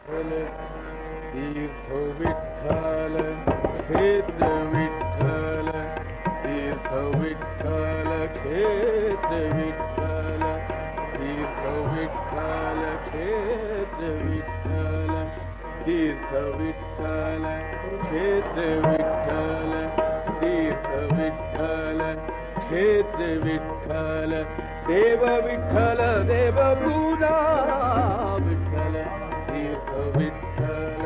तीर्थ विठ्ठल क्षेत्र विठ्ठल तीर्थ विठ्ठल क्षेत्र विठ्ठल तीर्थ विठ्ठल क्षेत्र विठ्ठल तीर्थ विठ्ठल क्षेत्र विठ्ठल तीर्थ विठ्ठल क्षेत्र विठ्ठल देव विठ्ठल देव पूजा विठ्ठल तीर्थ विठ्ठल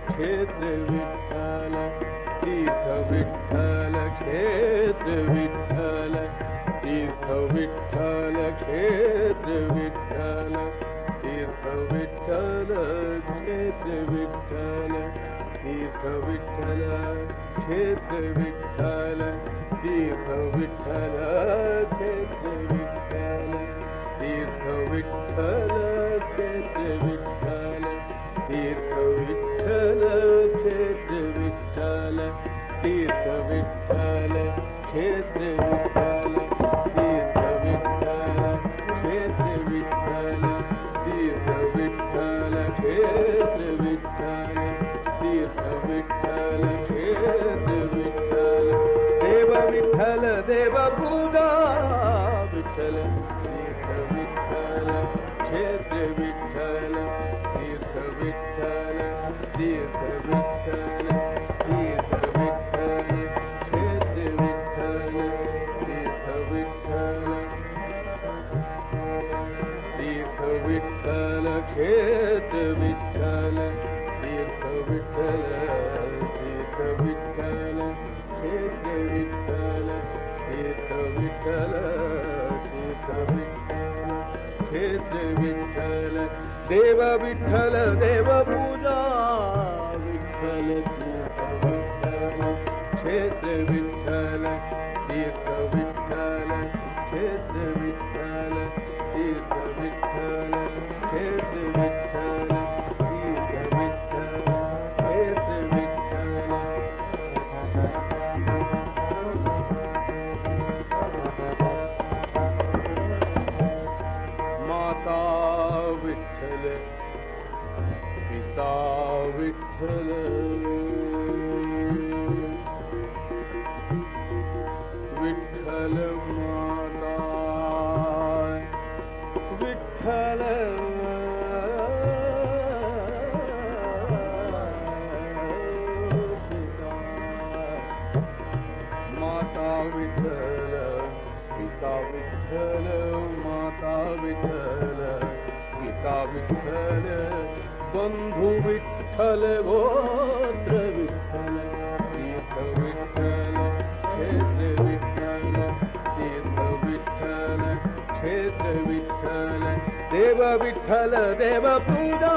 क्षेत्र विठ्ठल तीर्थ विठ्ठल क्षेत्र विठ्ठल तीर्थ विठ्ठल क्षेत्र विठ्ठल तीर्थ विठ्ठल क्षेत्र विठ्ठल तीर्थ विठ्ठल क्षेत्र विठ्ठल तीर्थ विठ्ठल क्षेत्र विठ्ठल तीर्थ विठ्ठल क्षेत्र विठ्ठल तीर्थ विठ्ठल क्षेत्र विठ्ठल तीर्थ विठ्ठल क्षेत्र विठ्ठल तीर्थ विठ्ठल क्षेत्र विठ्ठल तीर्थ विठ्ठल क्षेत्र विठ्ठल तीर्थ विठ्ठल क्षेत्र विठ्ठल देव विठ्ठल देव पूजा विठ्ठल तीर्थ विठ्ठल क्षेत्र विठ्ठल तीर्थ विठ्ठल तीर्थ विठ्ठल तीर्थ विठ्ठल क्षेत्र विठ्ठल तीर्थ विठ्ठल तीर्थ विठ्ठल क्षेत्र विठ्ठल तीर्थ विठ्ठल तीर्थ विठ्ठल क्षेत्र विठ्ठल तीर्थ विठ्ठल तीर्थ विठ्ठल क्षेत्र विठ्ठल देव विठ्ठल देव पूजा विठ्ठल तीर्थ विठ्ठल क्षेत्र विठ्ठल तीर्थ विठ्ठल क्षेत्र विठ्ठल तीर्थ विठ्ठल क्षेत्र विठ्ठल तीर्थ विठ्ठल क्षेत्र विठ्ठल माता विठ्ठल पिता विठ्ठल विठ्ठल माता विठ्ठल पिता माता विठ्ठल पिता विठ्ठल माता विठ्ठल पिता विठ्ठल बंधु विठ्ठल गोत्र विठ्ठल तीर्थ विठ्ठल क्षेत्र विठ्ठल तीर्थ विठ्ठल क्षेत्र विठ्ठल देव विठ्ठल देव पूजा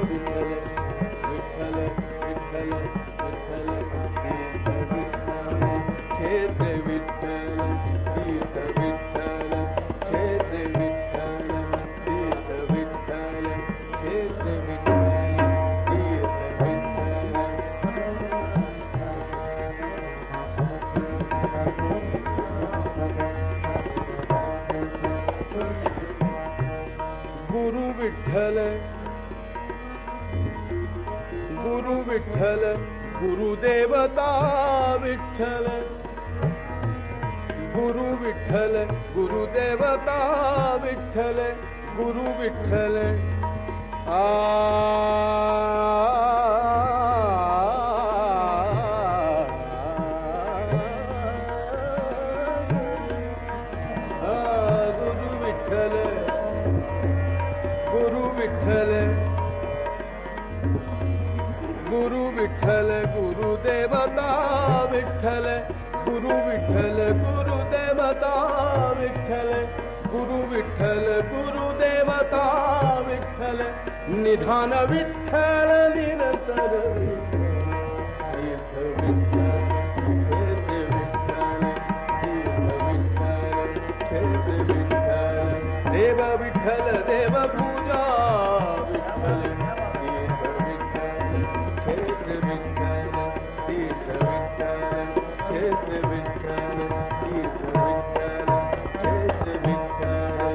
विठ्ठल विठ्ठल विठ्ठल विठ्ठल तीर्थ विठ्ठल क्षेत्र विठ्ठल तीर्थ विठ्ठल क्षेत्र विठ्ठल तीर्थ विठ्ठल क्षेत्र विठ्ठल तीर्थ विठ्ठल गुरु विठ्ठल गुरु विठ्ठल गुरुदेवता विठ्ठल गुरु विठ्ठल गुरुदेवता विठ्ठल गुरु विठ्ठल आ गुरु विठ्ठल गुरु विठ्ठल गुरु विठ्ठल गुरुदेवता विठ्ठल गुरु विठ्ठल गुरुदेवता विठ्ठल गुरु विठ्ठल गुरुदेवता विठ्ठल निधान विठ्ठल निरंतर तीर्थ विठ्ठल क्षेत्र विठ्ठल तीर्थ विठ्ठल क्षेत्र विठ्ठल देव विठ्ठल देव पूजा विठ्ठल तीर्थ विठ्ठल क्षेत्र विठ्ठल तीर्थ विठ्ठल क्षेत्र विठ्ठल तीर्थ विठ्ठल क्षेत्र विठ्ठल